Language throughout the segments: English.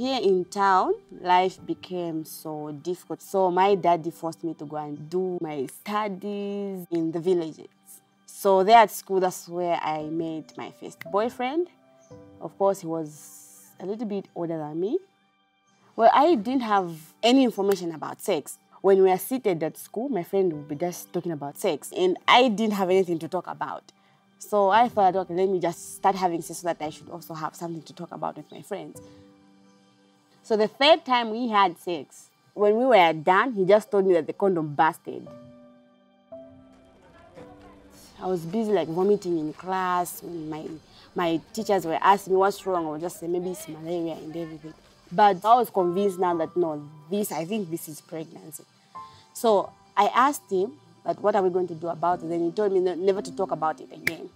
Here in town, life became so difficult. So my daddy forced me to go and do my studies in the villages. So there at school, that's where I met my first boyfriend. Of course, he was a little bit older than me. Well, I didn't have any information about sex. When we were seated at school, my friend would be just talking about sex, and I didn't have anything to talk about. So I thought, okay, let me just start having sex so that I should also have something to talk about with my friends. So the third time we had sex, when we were done, he just told me that the condom busted. I was busy like vomiting in class. My teachers were asking me what's wrong. I would just say maybe it's malaria and everything. But I was convinced now that no, I think this is pregnancy. So I asked him that what are we going to do about it? Then he told me never to talk about it again,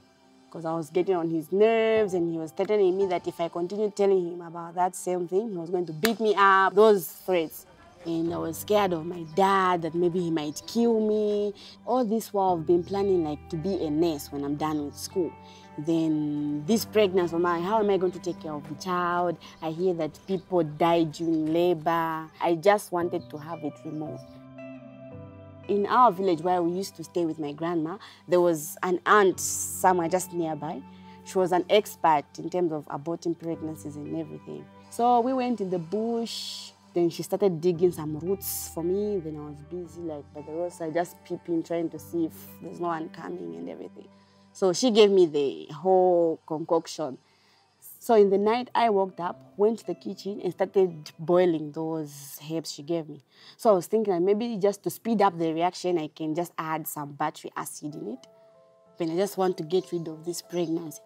because I was getting on his nerves, and he was threatening me that if I continued telling him about that same thing, he was going to beat me up, those threats. And I was scared of my dad, that maybe he might kill me. All this while I've been planning like to be a nurse when I'm done with school. Then this pregnancy of mine, how am I going to take care of the child? I hear that people die during labor. I just wanted to have it removed. In our village where we used to stay with my grandma, there was an aunt somewhere just nearby. She was an expert in terms of aborting pregnancies and everything. So we went in the bush. Then she started digging some roots for me. Then I was busy like by the roadside, just peeping, trying to see if there's no one coming and everything. So she gave me the whole concoction. So in the night, I woke up, went to the kitchen, and started boiling those herbs she gave me. So I was thinking that maybe just to speed up the reaction, I can just add some battery acid in it. Then I just want to get rid of this pregnancy.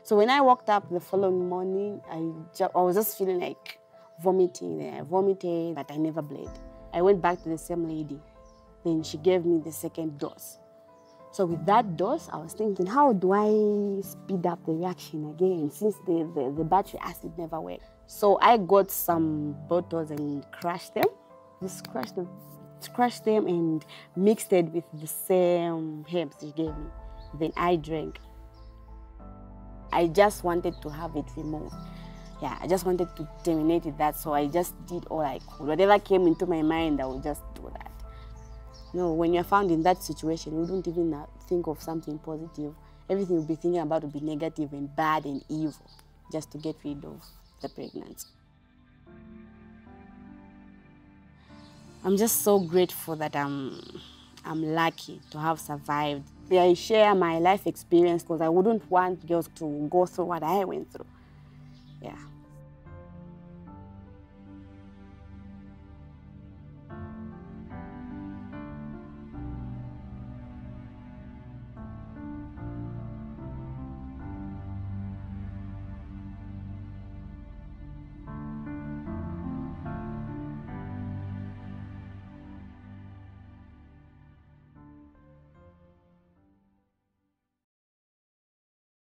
So when I woke up the following morning, I was just feeling like vomiting. I vomited, but I never bled. I went back to the same lady. Then she gave me the second dose. So with that dose, I was thinking, how do I speed up the reaction again, since the battery acid never worked? So I got some bottles and crushed them. Just crushed them and mixed it with the same herbs she gave me. Then I drank. I just wanted to have it removed. Yeah, I just wanted to terminate it that, so I just did all I could. Whatever came into my mind, I would just do that. No, when you're found in that situation, you don't even think of something positive. Everything you'll be thinking about will be negative and bad and evil, just to get rid of the pregnancy. I'm just so grateful that I'm lucky to have survived. I share my life experience because I wouldn't want girls to go through what I went through. Yeah.